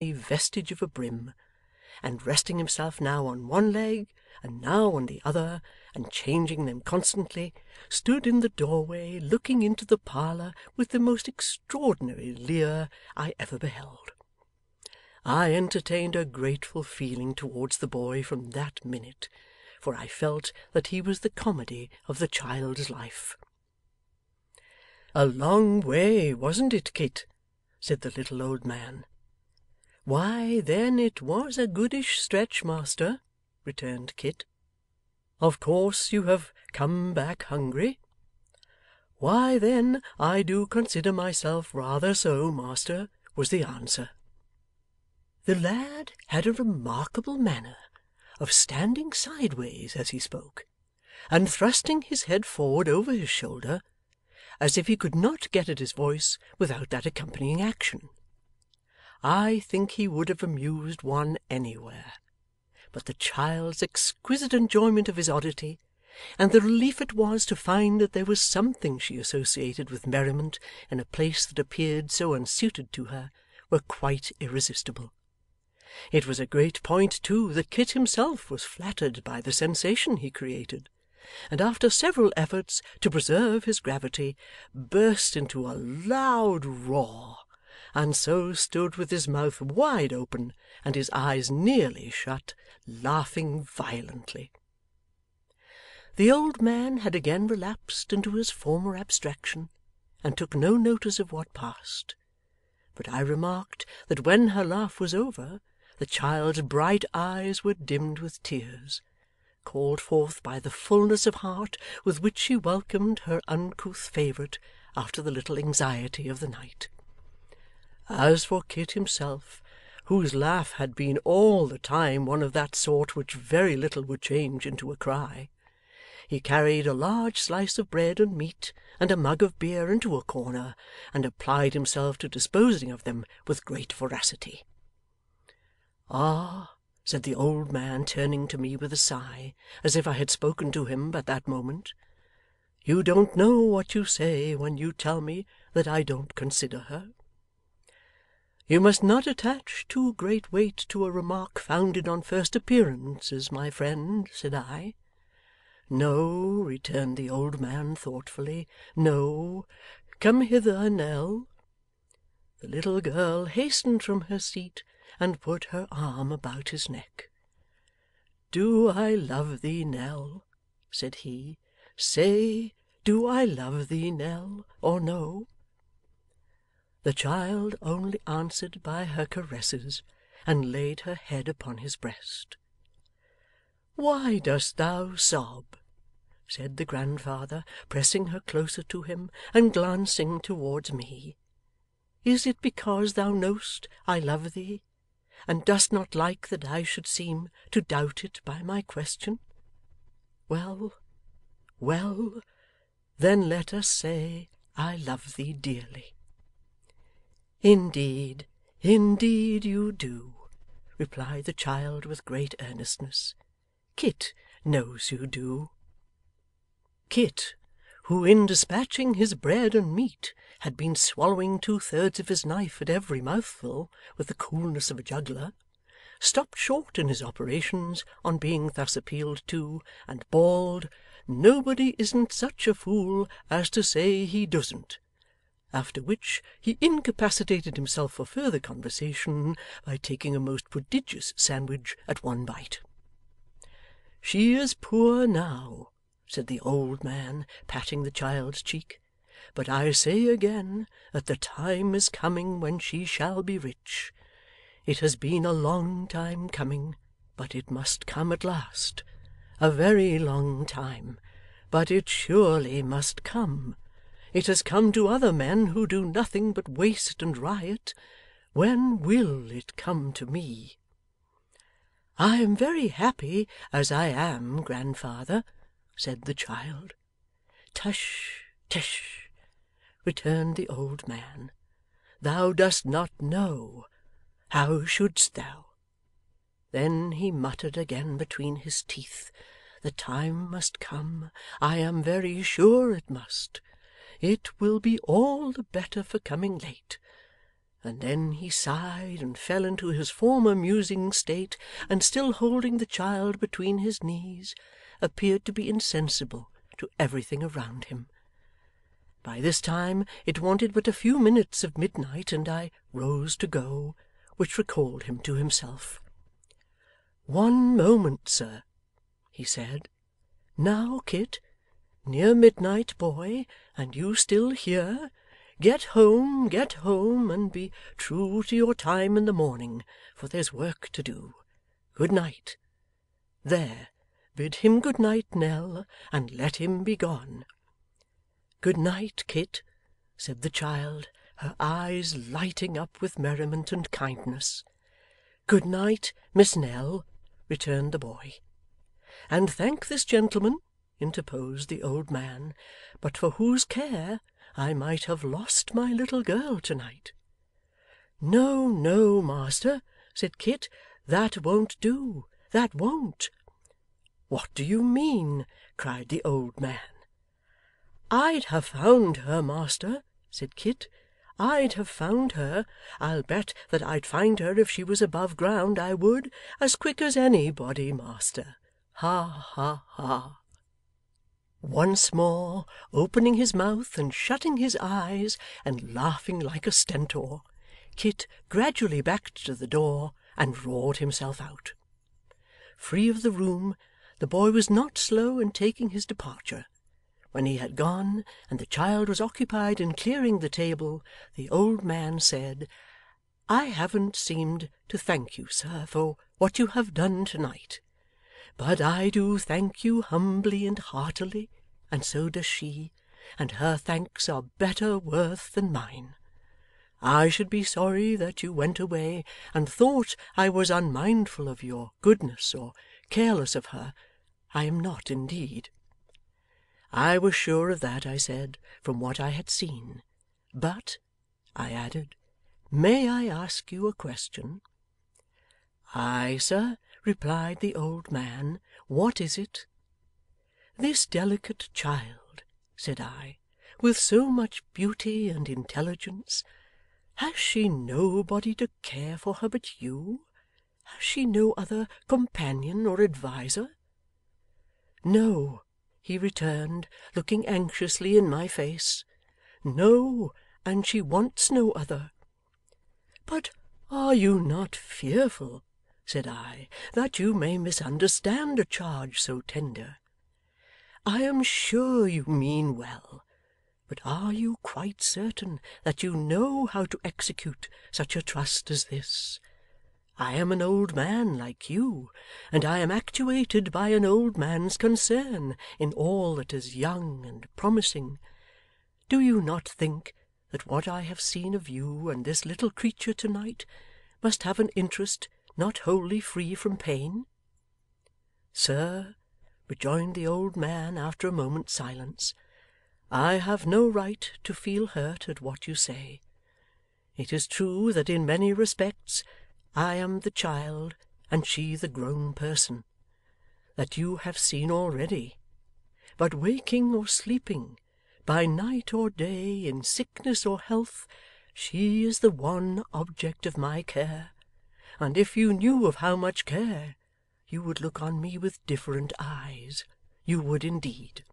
a vestige of a brim, and resting himself now on one leg and now on the other, and changing them constantly, stood in the doorway looking into the parlour with the most extraordinary leer I ever beheld. I entertained a grateful feeling towards the boy from that minute, for I felt that he was the comedy of the child's life. 'A long way, wasn't it, Kit?' said the little old man. 'Why, then it was a goodish stretch, master,' returned Kit. 'Of course you have come back hungry?' 'Why, then, I do consider myself rather so, master,' was the answer. The lad had a remarkable manner of standing sideways as he spoke, and thrusting his head forward over his shoulder, as if he could not get at his voice without that accompanying action. I think he would have amused one anywhere, but the child's exquisite enjoyment of his oddity, and the relief it was to find that there was something she associated with merriment in a place that appeared so unsuited to her, were quite irresistible. It was a great point, too, that Kit himself was flattered by the sensation he created, and after several efforts to preserve his gravity, burst into a loud roar, and so stood with his mouth wide open and his eyes nearly shut, laughing violently. The old man had again relapsed into his former abstraction, and took no notice of what passed. But I remarked that when her laugh was over, the child's bright eyes were dimmed with tears, called forth by the fullness of heart with which she welcomed her uncouth favourite after the little anxiety of the night. As for Kit himself, whose laugh had been all the time one of that sort which very little would change into a cry, he carried a large slice of bread and meat and a mug of beer into a corner, and applied himself to disposing of them with great voracity. 'Ah!' said the old man, turning to me with a sigh, as if I had spoken to him but that moment, 'you don't know what you say when you tell me that I don't consider her.' 'You must not attach too great weight to a remark founded on first appearances, my friend,' said I. 'No,' returned the old man thoughtfully, 'no. Come hither, Nell.' The little girl hastened from her seat, and put her arm about his neck. 'Do I love thee, Nell?' said he. 'Say, do I love thee, Nell, or no?' The child only answered by her caresses, and laid her head upon his breast. 'Why dost thou sob?' said the grandfather, pressing her closer to him, and glancing towards me. 'Is it because thou know'st I love thee, and dost not like that I should seem to doubt it by my question? Well, well, then let us say I love thee dearly.' 'Indeed, indeed you do,' replied the child with great earnestness. 'Kit knows you do.' Kit, who in dispatching his bread and meat had been swallowing 2/3 of his knife at every mouthful with the coolness of a juggler, stopped short in his operations on being thus appealed to, and bawled, 'Nobody isn't such a fool as to say he doesn't,' after which he incapacitated himself for further conversation by taking a most prodigious sandwich at one bite. 'She is poor now,' said the old man, patting the child's cheek, 'but I say again that the time is coming when she shall be rich. It has been a long time coming, but it must come at last. A very long time, but it surely must come. It has come to other men who do nothing but waste and riot. When will it come to me?' 'I am very happy as I am, grandfather,' said the child. 'Tush, tush,' returned the old man. 'Thou dost not know. How shouldst thou?' Then he muttered again between his teeth, 'The time must come. I am very sure it must. It will be all the better for coming late. And then he sighed and fell into his former musing state, and still holding the child between his knees, appeared to be insensible to everything around him. By this time it wanted but a few minutes of midnight, and I rose to go, which recalled him to himself. 'One moment, sir,' he said. 'Now, Kit, near midnight, boy, and you still here. Get home, and be true to your time in the morning, for there's work to do. Good night. There, bid him good night, Nell, and let him be gone.' 'Good night, Kit,' said the child, her eyes lighting up with merriment and kindness. 'Good night, Miss Nell,' returned the boy. 'And thank this gentleman,' interposed the old man, 'but for whose care I might have lost my little girl to-night.' 'No, no, master,' said Kit, 'that won't do, that won't.' 'What do you mean?' cried the old man. 'I'd have found her, master,' said Kit. 'I'd have found her. I'll bet that I'd find her if she was above ground, I would, as quick as anybody, master. Ha, ha, ha!' Once more opening his mouth and shutting his eyes, and laughing like a stentor, Kit gradually backed to the door and roared himself out. Free of the room, the boy was not slow in taking his departure. When he had gone, and the child was occupied in clearing the table, the old man said, 'I haven't seemed to thank you, sir, for what you have done to-night. But I do thank you humbly and heartily, and so does she, and her thanks are better worth than mine. I should be sorry that you went away and thought I was unmindful of your goodness, or careless of her. I am not, indeed. I was sure of that, I said, from what I had seen. But,' I added, 'may I ask you a question?' 'Ay, sir,' replied the old man. 'What is it?' 'This delicate child,' said I, 'with so much beauty and intelligence, has she nobody to care for her but you? Has she no other companion or adviser?' 'No,' he returned, looking anxiously in my face. 'No, and she wants no other.' 'But are you not fearful,' said I, 'that you may misunderstand a charge so tender? I am sure you mean well, but are you quite certain that you know how to execute such a trust as this? I am an old man like you, and I am actuated by an old man's concern in all that is young and promising. Do you not think that what I have seen of you and this little creature to-night must have an interest not wholly free from pain?' 'Sir,' rejoined the old man after a moment's silence, 'I have no right to feel hurt at what you say. It is true that in many respects I am the child and she the grown person. That you have seen already. But waking or sleeping, by night or day, in sickness or health, she is the one object of my care, and if you knew of how much care, you would look on me with different eyes. You would indeed.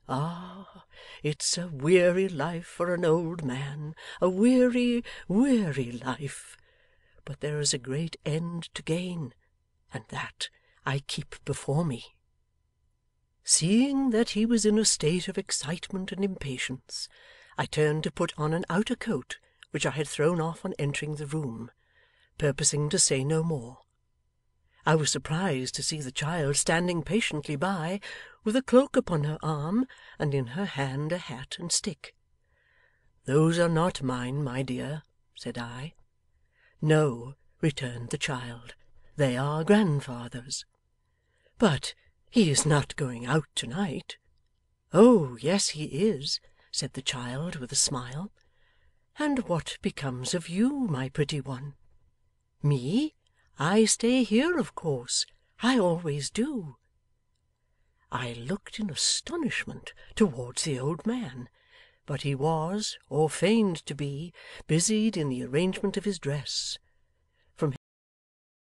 Ah, it's a weary life for an old man, a weary, weary life. But there is a great end to gain, and that I keep before me.' Seeing that he was in a state of excitement and impatience, I turned to put on an outer coat which I had thrown off on entering the room, purposing to say no more. I was surprised to see the child standing patiently by, with a cloak upon her arm, and in her hand a hat and stick. 'Those are not mine, my dear,' said I. 'No,' returned the child, 'they are grandfather's.' 'But he is not going out to-night.' 'Oh yes, he is,' said the child with a smile. 'And what becomes of you, my pretty one?' 'Me? I stay here, of course. I always do.' I looked in astonishment towards the old man. but he was, or feigned to be, busied in the arrangement of his dress,